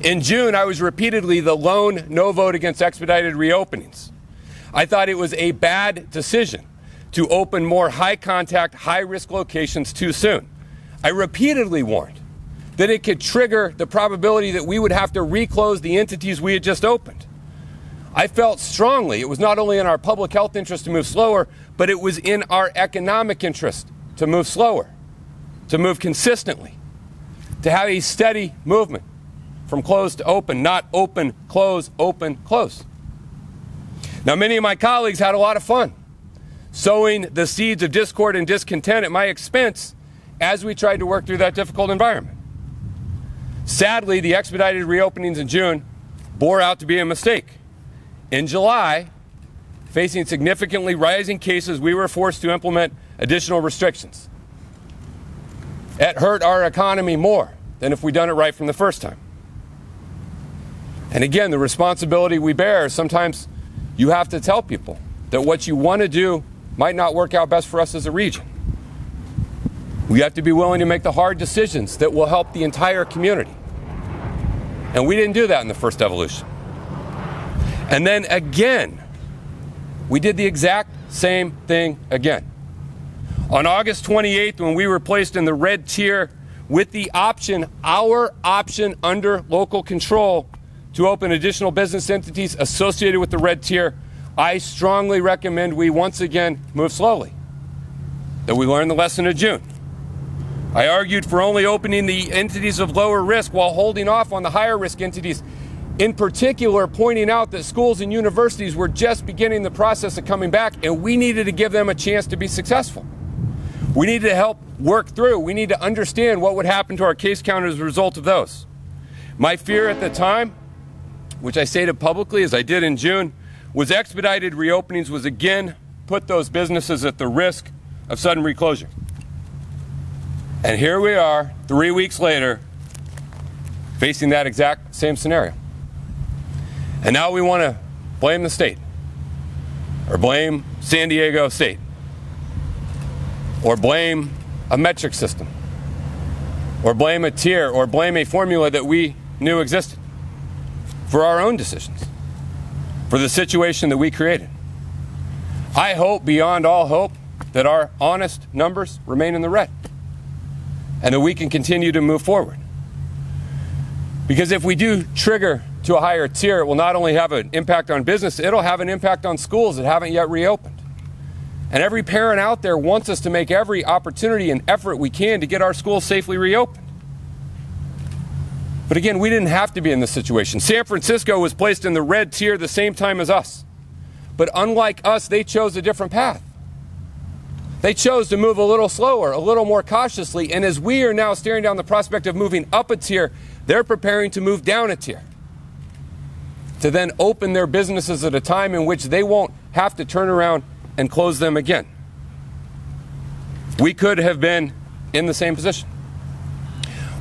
In June, I was repeatedly the lone no vote against expedited reopenings. I thought it was a bad decision to open more high-contact, high-risk locations too soon. I repeatedly warned that it could trigger the probability that we would have to reclose the entities we had just opened. I felt strongly it was not only in our public health interest to move slower, but it was in our economic interest to move slower, to move consistently, to have a steady movement from close to open, not open, close, open, close. Now, many of my colleagues had a lot of fun sowing the seeds of discord and discontent at my expense as we tried to work through that difficult environment. Sadly, the expedited reopenings in June bore out to be a mistake. In July, facing significantly rising cases, we were forced to implement additional restrictions. It hurt our economy more than if we'd done it right from the first time. And again, the responsibility we bear, sometimes you have to tell people that what you want to do might not work out best for us as a region. We have to be willing to make the hard decisions that will help the entire community. And we didn't do that in the first evolution. And then again, we did the exact same thing again. On August 28th, when we were placed in the red tier with the option, our option under local control, to open additional business entities associated with the red tier, I strongly recommend we once again move slowly, that we learned the lesson of June. I argued for only opening the entities of lower risk while holding off on the higher risk entities, in particular pointing out that schools and universities were just beginning the process of coming back, and we needed to give them a chance to be successful. We needed to help work through. We need to understand what would happen to our case count as a result of those. My fear at the time, which I stated publicly as I did in June, was expedited reopenings was again put those businesses at the risk of sudden reclosure. And here we are, 3 weeks later, facing that exact same scenario. And now we want to blame the state, or blame San Diego State, or blame a metric system, or blame a tier, or blame a formula that we knew existed for our own decisions, for the situation that we created. I hope beyond all hope that our honest numbers remain in the red and that we can continue to move forward. Because if we do trigger to a higher tier, it will not only have an impact on business, it'll have an impact on schools that haven't yet reopened. And every parent out there wants us to make every opportunity and effort we can to get our schools safely reopened. But again, we didn't have to be in this situation. San Francisco was placed in the red tier the same time as us. But unlike us, they chose a different path. They chose to move a little slower, a little more cautiously. And as we are now staring down the prospect of moving up a tier, they're preparing to move down a tier, to then open their businesses at a time in which they won't have to turn around and close them again. We could have been in the same position.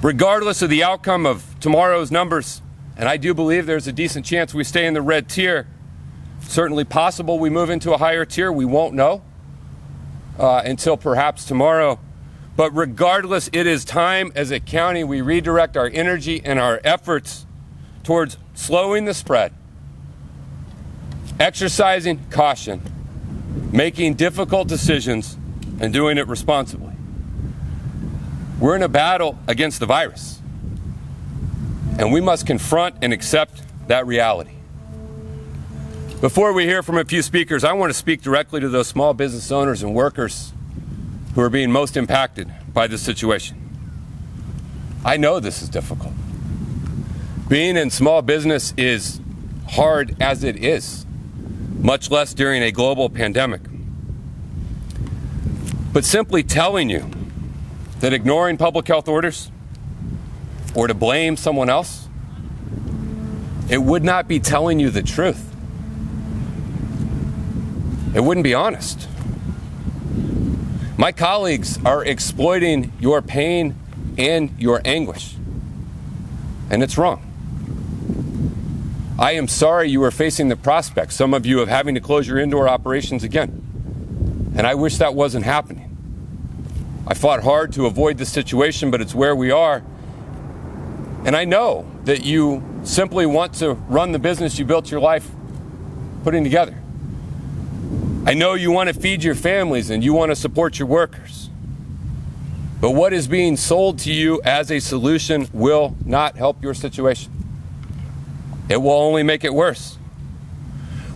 Regardless of the outcome of tomorrow's numbers, and I do believe there's a decent chance we stay in the red tier, certainly possible we move into a higher tier, we won't know until perhaps tomorrow. But regardless, it is time as a county we redirect our energy and our efforts towards slowing the spread, exercising caution, making difficult decisions, and doing it responsibly. We're in a battle against the virus, and we must confront and accept that reality. Before we hear from a few speakers, I want to speak directly to those small business owners and workers who are being most impacted by this situation. I know this is difficult. Being in small business is hard as it is, much less during a global pandemic. But simply telling you that ignoring public health orders or to blame someone else, it would not be telling you the truth. It wouldn't be honest. My colleagues are exploiting your pain and your anguish, and it's wrong. I am sorry you are facing the prospect, some of you, of having to close your indoor operations again, and I wish that wasn't happening. I fought hard to avoid this situation, but it's where we are. And I know that you simply want to run the business you built your life putting together. I know you want to feed your families and you want to support your workers. But what is being sold to you as a solution will not help your situation. It will only make it worse.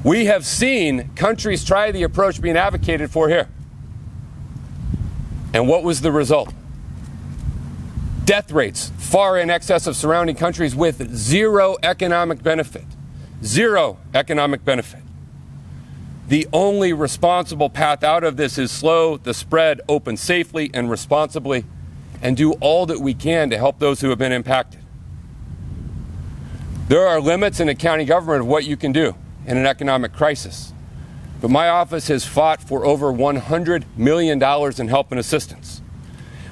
We have seen countries try the approach being advocated for here. And what was the result? Death rates far in excess of surrounding countries with zero economic benefit. Zero economic benefit. The only responsible path out of this is slow the spread, open safely and responsibly, and do all that we can to help those who have been impacted. There are limits in a county government of what you can do in an economic crisis. But my office has fought for over $100 million in help and assistance.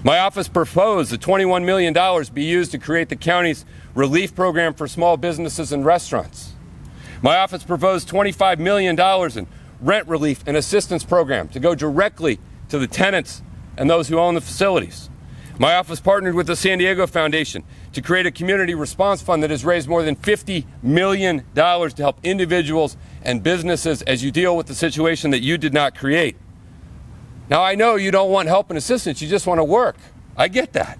My office proposed that $21 million be used to create the county's relief program for small businesses and restaurants. My office proposed $25 million in rent relief and assistance program to go directly to the tenants and those who own the facilities. My office partnered with the San Diego Foundation to create a community response fund that has raised more than $50 million to help individuals and businesses as you deal with the situation that you did not create. Now, I know you don't want help and assistance, you just want to work. I get that.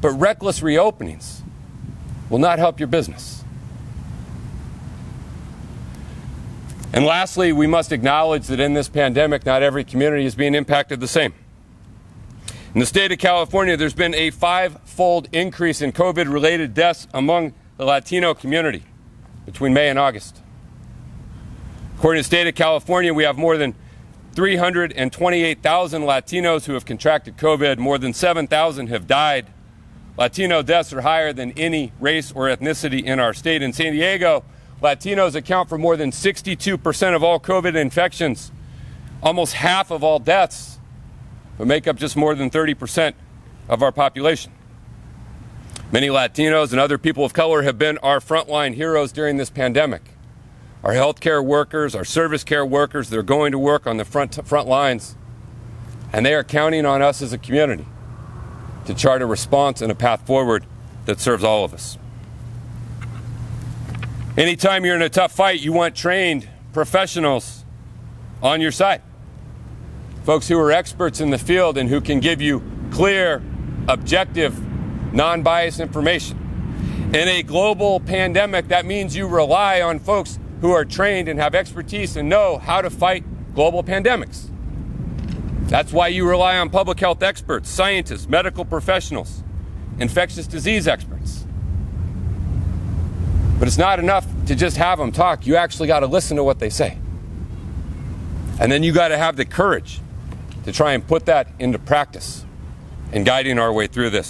But reckless reopenings will not help your business. And lastly, we must acknowledge that in this pandemic, not every community is being impacted the same. In the state of California, there's been a 5-fold increase in COVID-related deaths among the Latino community between May and August. According to the state of California, we have more than 328,000 Latinos who have contracted COVID. More than 7,000 have died. Latino deaths are higher than any race or ethnicity in our state. In San Diego, Latinos account for more than 62% of all COVID infections, almost half of all deaths, but make up just more than 30% of our population. Many Latinos and other people of color have been our frontline heroes during this pandemic. Our healthcare workers, our service care workers, they're going to work on the front lines, and they are counting on us as a community to chart a response and a path forward that serves all of us. Anytime you're in a tough fight, you want trained professionals on your side. Folks who are experts in the field and who can give you clear, objective, non-biased information. In a global pandemic, that means you rely on folks who are trained and have expertise and know how to fight global pandemics. That's why you rely on public health experts, scientists, medical professionals, infectious disease experts. But it's not enough to just have them talk. You actually got to listen to what they say. And then you got to have the courage to try and put that into practice in guiding our way through this.